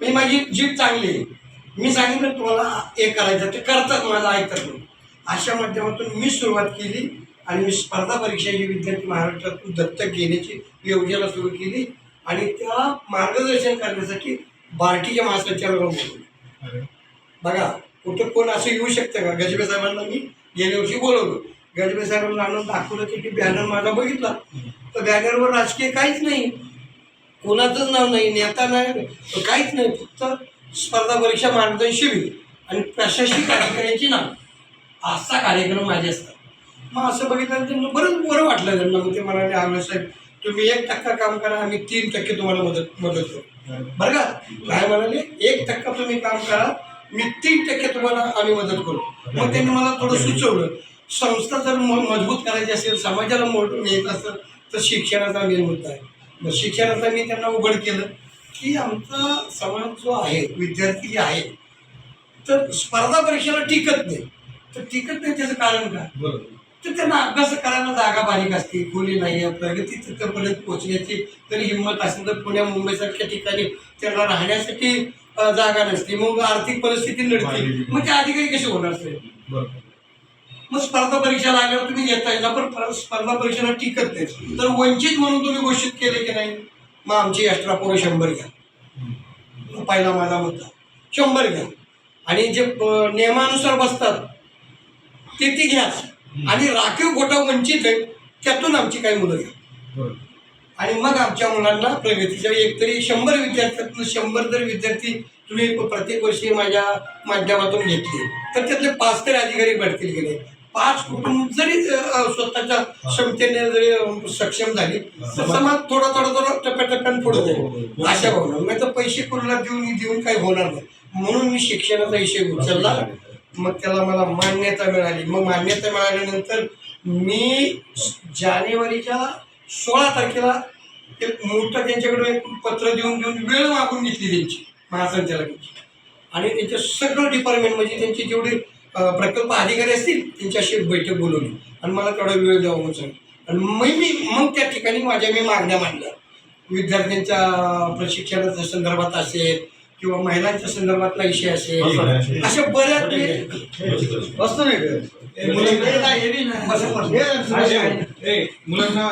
म्हणजे माझी जीभ चांगली आहे. मी सांगितलं तुम्हाला हे करायचं ते करतात, माझं ऐकतात नाही. अशा माध्यमातून मी सुरुवात केली आणि मी स्पर्धा परीक्षाची विद्यार्थी महाराष्ट्रातून दत्तक घेण्याची योजना सुरू केली आणि त्या मार्गदर्शन करण्यासाठी बार्टीच्या महासंचालकाला बोलवलं. बघा कुठं कोण असं येऊ शकतं का? गजबे साहेबांना मी गेल्या वर्षी बोलवलं. गजबे साहेबांना आणून दाखवलं की बॅनर माझा बघितला तर बॅनरवर राजकीय काहीच नाही, कोणाचंच नाव नाही, नेता नाही, काहीच नाही, फक्त स्पर्धा परीक्षा मार्गदर्शन शिबिर आणि प्रशासकीय अधिकाऱ्यांची नाव, असा कार्यक्रम माझे असतात. मग असं बघितलं त्यांना बरंच बरं वाटलं त्यांना. मग ते म्हणाले आव्हाड साहेब तुम्ही 1% काम करा, आम्ही 3% तुम्हाला मदत करू. बरं का काय म्हणाले, 1% तुम्ही काम करा, मी 3% तुम्हाला आम्ही मदत करू. मग त्यांनी मला थोडं सुचवलं, संस्था जर मजबूत करायची असेल, समाजाला मोठं येत असेल तर शिक्षणाचा मेन मुद्दा आहे. मग शिक्षणाचा मी त्यांना उघड केलं की आमचा समाज जो आहे, विद्यार्थी जे आहे तर स्पर्धा परीक्षेला टिकत नाही. तर टिकत नाही त्याचं कारण काय? तर त्यांना अभ्यास करायला जागा बारीक असते, खोली नाही आहे, प्रगती तिथपर्यंत पोहोचण्याची तरी हिंमत असेल तर पुण्या मुंबईसारख्या ठिकाणी त्यांना राहण्यासाठी जागा नसते, मग आर्थिक परिस्थिती नडते, मग ते अधिकारी कसे होणार साहेब? मग स्पर्धा परीक्षा लागल्यावर तुम्ही येता येईल, पण स्पर्धा परीक्षेला टिकत नाही. तर वंचित म्हणून तुम्ही घोषित केले की नाही, मग आमची एक्स्ट्रा पोरं 100 घ्या. पहिला माझा मुद्दा 100 घ्या आणि जे नियमानुसार बसतात ते घ्या आणि राखीव कोटा वंचित आहे त्यातून आमची काही मुलं घ्या. आणि मग आमच्या मुलांना प्रगतीच्या एकतरी 100 विद्यार्थ्यातून 100 जर विद्यार्थी तुम्ही प्रत्येक वर्षी माझ्या माध्यमातून घेतले तर त्यातले 5 तरी अधिकारी बढतील गेले. 5 कुटुंब जरी स्वतःच्या क्षमतेने जरी सक्षम झाली तर समाज थोडा टप्प्याटप्प्याने पुढे जाईल अशा भावना. नाही तर पैसे कुणाला देऊन काही होणार नाही. म्हणून मी शिक्षणाचा विषय उचलला. मग त्याला मला मान्यता मिळाली. मग मान्यता मिळाल्यानंतर मी जानेवारीच्या 16 तारखेला एक मोठं त्यांच्याकडे एक पत्र देऊन वेळ मागून घेतली त्यांची महासंचालकांची आणि त्यांच्या सगळं डिपार्टमेंट म्हणजे त्यांचे जेवढे प्रकल्प अधिकारी असतील त्यांच्याशी बैठक बोलवली आणि मला तेवढा वेळ द्यावा म्हणून सांगितलं. आणि मग त्या ठिकाणी मी मागण्या मांडल्या. विद्यार्थ्यांच्या प्रशिक्षणाच्या संदर्भात असेल किंवा महिलांच्या संदर्भातला विषय असेल, अशा बऱ्याच मुलांना